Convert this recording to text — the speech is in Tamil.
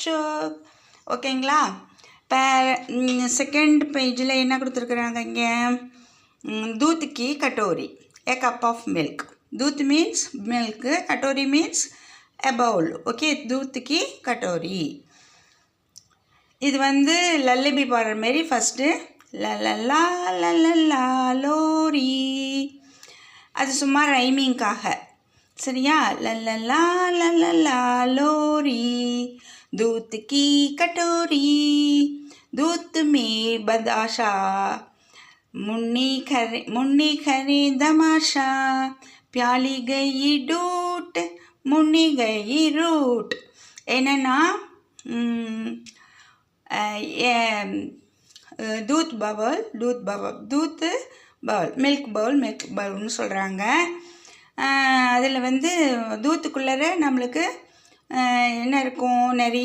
கச்சோப். ஓகேங்களா? இப்போ செகண்ட் பேஜில் என்ன கொடுத்துருக்குறாங்க இங்கே? दूध की कटोरी, a cup of milk. दूध means milk, कटोरी means a bowl. Okay, दूध की कटोरी. இது வந்து லல்லபி பாடுற மாரி ஃபஸ்ட்டு லலலா லலலா லோரி, அது சும்மா ரைமிங்காக. சரியா? லலலா லலலா லோரி, दूध की कटोरी, दूध में बदाशा, मुन्नी खरी तमाशा, प्याली गई डूट, मुन्नी गई रूट. என்னன்னா दूध பவுல் மில்க் பவுல்னு சொல்கிறாங்க. அதில் வந்து தூத்துக்குள்ளே நம்மளுக்கு என்ன இருக்கும்? நிறைய